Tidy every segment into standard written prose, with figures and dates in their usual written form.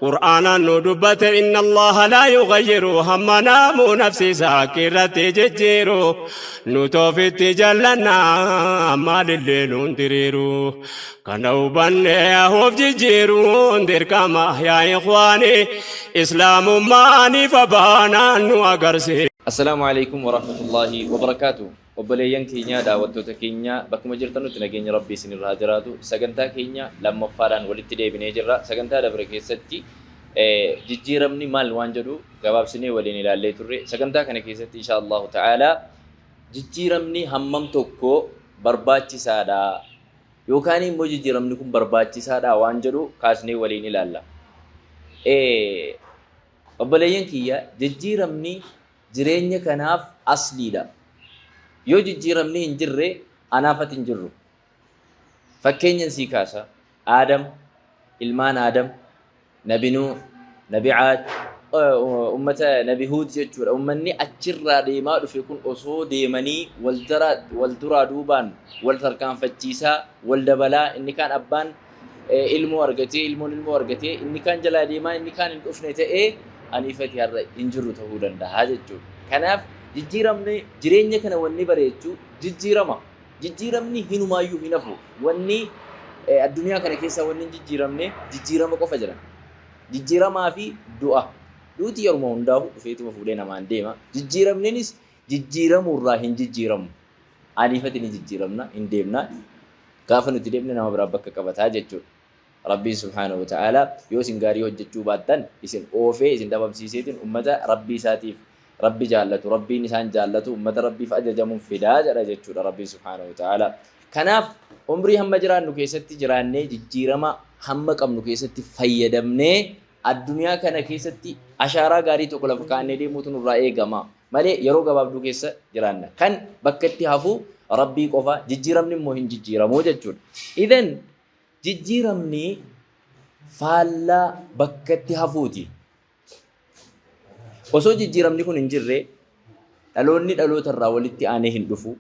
قرآن ندبت إن الله لا يغير هم نامو نفسي ساكرة ججيرو نتوفت جلنا ما الليل انتريرو كانوا بني هوف ججيرو اندر كما يا إخواني إسلام ماني فبانا نوغرسي. السلام عليكم ورحمة الله وبركاته. وبليان كينيا دعوتو تكينيا بكم جرتنو تنجين ربي سن الهاجراتو سجنتا كينيا لما فاران ولتدي بنيجرا سجنتا دبركيستي جيرمني مال وانجدو جواب سني وليني لالي تري سجنتا كان كيستي إن شاء الله تعالى جيرمني همم توكو برباتي سادا يوكاني مو جيرمني كم برباتي سادا وانجدو كاسني وليني لالا وبليان كيا جيرمني جريني كناف أصلي دا yoo jijjiiramni hin jirre anaafat hin jirru fakkeenyan sii kaasa aadam ilmaan aadam nabi nuh nabi aad ummata nabi huud jechuudha ummanni achirraa deemaa dhufe kun osoo deemanii wal duraa duubaan wal tarkaanfachiisaa wal dabalaa inni kaan abbaan ilmoo argatee ilmoon ilmoo argatee inni kaan jalaa deemaa inni kaan hin dhufne ta'ee aniifati har'a hin jirru ta'uu danda'a jechuudha kanaaf jijjiiramni jireenya kana wanni bareechuu jijjiiramni hinumayyuu hinafu wanni addunyaa kana keessa wanni jijjiiramne jijjiirama qofa jira jijjiiramaa fi duuti yeruma hundaa'u dhufeetuma fuudhee namaan deema jijjiiramnis jijjiiramurraa hin jijjiiramu aniifati ni jijjiiramna hin deemna gaafa nuti deemne nama biraa bakka qabataa jechuudha rabbii subhaanahu wa ta'ala yoo isin gaarii hojjechuu baattan isin oofee isin dabamsiiseetiin ummata rabbii isaatiif ربي جالته ربي نسان جالته أمة ربي فأججمون فداء جرى جتشورا ربي سبحانه وتعالى كناف عمري هم جران نكيستي جراني جيرما هم كم نكيستي فيدمني الدنيا كنا كيستي أشارة غاري تقول فكاني دي متون رأي جما مالي يروق باب نكيس جراننا كان بكتي هفو ربي كوفا جيرمني مهين جيرمو جتشور إذن جيرمني فالا بكتي هفوتي osoo jijjiiramni kun hin jirre dhaloonni dhalootarraa walitti aanee hin dhufu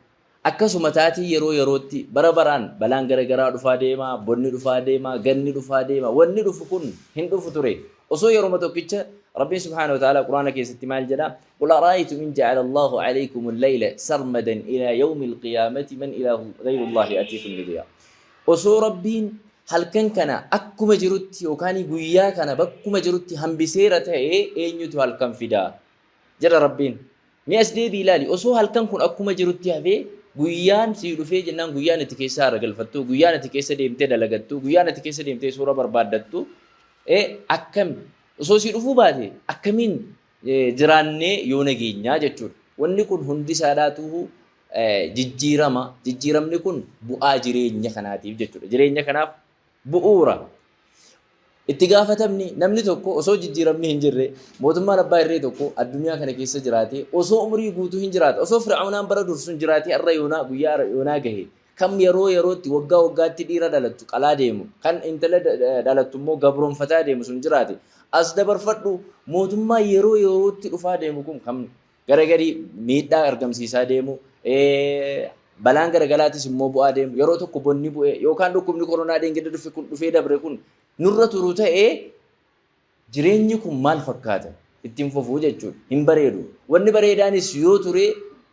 akkasuma taati yeroo yerootti bara baraan balaan garagaraa dhufaa deema bonni dhufaa deema ganni dhufaa deema wanni dhufu kun hin dhufu ture osoo yeroo tokkicha rabbi subhanahu wa ta'ala quraana keessatti maal jedha qul ara'aytum in ja'ala Allahu 'alaykum al-layla sarmadan ila yawm al-qiyamati man ilahu ghayru Allahi atiikum bidiya osoo rabbiin halkan kana akkuma jirutti yookaan guyyaa kana bakkuma jirutti hambiseera ta'ee eenyutu halkan fidaa jira rabbiin mi asdee bilaali osoo halkan kun akkuma jirutti hafee guyyaan si dhufee jennaan guyyaan itti keessa aragalfattu guyyaan itti keessa deemtee dalagattu guyyaan itti keessa deemtee suura barbaaddattu akkam osoo si dhufuu baate akkamiin jiraannee yoo nageenyaa jechuudha wanni kun hundi saadhaatu jijjiiramni kun bu'aa jireenya kanaatiif jechuudha jireenya kanaaf bu'uura itti gaafatamni namni tokko osoo jijjiiramni hin jirre mootummaan abbaa irree tokko addunyaa kana keessa jiraate osoo umrii guutuu hin jiraate osoo fir'aawnaan bara dursuun jiraate arra yoonaa guyyaa yoonaa gahe kam yerootti waggaatti dhiira dhalattu qalaa deemu kan intala dhalattu immoo gabroonfataa deemu sun jiraate as dabarfadhu mootummaa yerootti dhufaa deemu kun kam garagarii miidhaa argamsiisaa deemu balaan garagalaatis immoo bu'aa deemu yeroo tokko bonni bu'e yookaan dhukkubni koronaa deengedda dhufe kun dhufee dabre kun nurra turu ta'ee jireenyi kun maal fakkaata ittiin fufuu jechuudha hin bareedu wanni bareedaanis yoo ture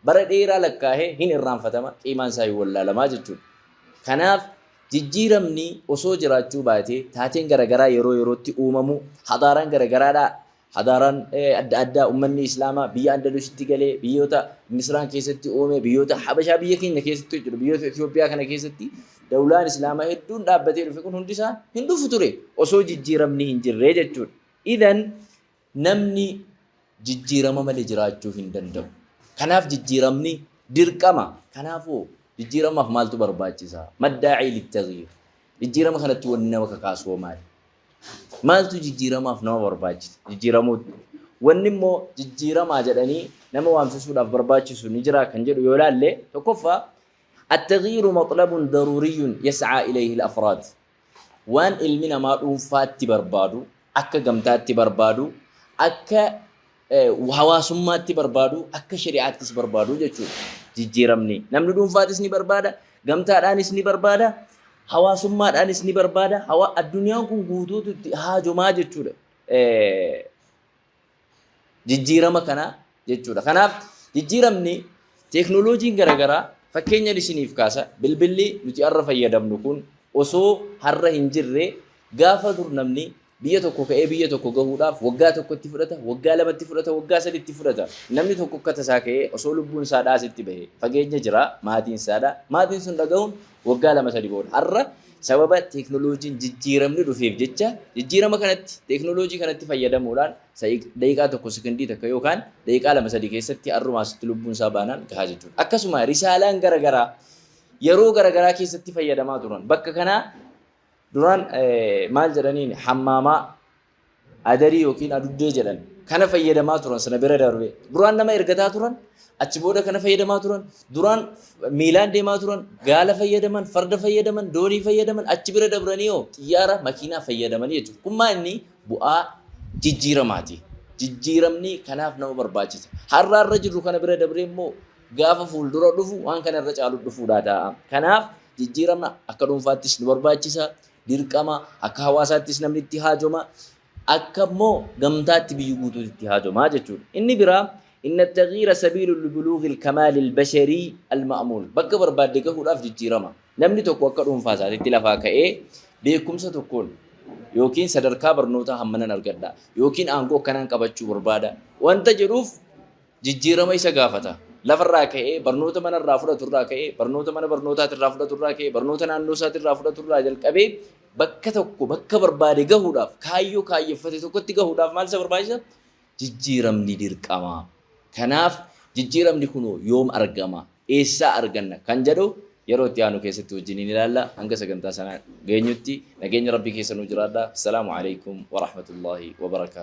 bara dheeraa lakkaa'ee hin irraanfatama qiimaan isaa hin wallaalamaa jechuudha kanaaf jijjiiramni osoo jiraachuu baate taateen garagaraa yerootti uumamu hadaaraan garagaraadhaa hadaaraan adda addaa ummanni islaamaa biyya andalusitti galee biyyoota misraan keessatti uume biyyoota habashaa biyya keenya keessatti jiru biyyoota Itoophiyaa kana keessatti dawlaan islaamaa hedduun dhaabbatee dhufe kun hundi isaa hin dhufu ture osoo jijjiiramni hin jirre jechuudha idan namni jijjiirama malee jiraachuu hin danda'u kanaaf jijjiiramni dirqama kanaafuu jijjiiramaaf maaltu barbaachisa maddaa'ii littaghiir jijjiirama kanatti wanni nama kakaasuu maali maaltu jijjiiramaaf nama barbaachisa jijjiiramuut wanni immoo jijjiiramaa jedhanii nama waamsisuudhaaf barbaachisu ni jira kan jedhu yoo ilaalle tokkoffaa التغيير مطلب ضروري يسعى إليه الأفراد وان علمنا ما دوفات بربادو أكا قمتات بربادو أكا وحواسمات بربادو أكا شريعات بربادو جيرمني نمن دوفات اسني بربادا قمتات اسني بربادا حواسمات اسني بربادا الدنيا كن قودود هاجو ما جتشو jijjiirama kana jechuudha. Kanaaf jijjiiramni teeknooloojiin garaagaraa fakkeenya isiniif kaasa bilbilli nuti har'a fayyadamnu kun osoo har'a hin jirre gaafa dur namni biyya tokko ka'ee biyya tokko gahuudhaaf waggaa tokkotti fudhata, waggaa lamatti fudhata, waggaa sadiitti fudhata. Namni tokko akka tasaa ka'ee osoo lubbuun isaa dhaasitti bahe fageenya jira maatiin isaadha. Maatiin sun dhagahuun waggaa lama sadii booda. Har'a sababa teeknooloojiin jijjiiramni dhufeef jecha jijjiirama kanatti teeknooloojii kanatti fayyadamuudhaan daqiiqaa tokko sekondii takka yookaan daqiiqaa lama sadii keessatti har'umaasitti lubbuun isaa baanaan gahaa jechuudha. Akkasuma risaalaan garaagaraa yeroo garaagaraa keessatti fayyadamaa turan. Bakka kanaa duraan maal jedhaniin hammaamaa adarii yookiin aduddee jedhan kana fayyadamaa turan sana bira darbe. Duraan nama ergataa turan achi booda kana fayyadamaa turan. Duraan miilaan deemaa turan gaala fayyadaman, farda fayyadaman, doonii fayyadaman achi bira dabranii yoo xiyyaara makiinaa fayyadamanii jechuudha. Kummaa inni bu'aa jijjiiramaati. Jijjiiramni kanaaf nama barbaachisa. Har'a jirru kana bira dabree immoo gaafa fuuldura dhufu waan kana irra caalu dhufuudhaa ta'a. Kanaaf jijjiirama akka dhuunfaattis nu barbaachisa. Dirqama akka hawaasaattis namni itti haajoma. Akka immoo gamtaatti biyyi guutuutti itti haajomaa jechuudha. Inni biraa إن التغيير سبيل لبلوغ الكمال البشري المأمول. بقى برباد كهولاف جيرما. نمني توقعهم فازات التلافا كأي بيكم ستكون. يوكين صدر كابر نوتا همنا نرجدا. يوكين أنغو كنان كبتشو بربادا. وأنت جروف جيرما يسقافتا. لفرا كأي برنوتا من الرافضة ترى كأي برنوتا من برنوتا الرافضة ترى كأي برنوتا نانوسات الرافضة ترى جل كبي بقى توقع بقى برباد كهولاف كايو كاي فتي توقع كهولاف مال سبربايشة جيرم ندير كما. Kanaaf jijjiiramni kun yoom argama? Eessaa arganna? Kan jedhu yeroo itti aanu keessatti wajjin ni ilaalla. Hanga sagantaa sana geenyutti nageenya Rabbii keessa nu jiraadha. Assalaamu alaykum wa rahmatullahi wa barakaatuh.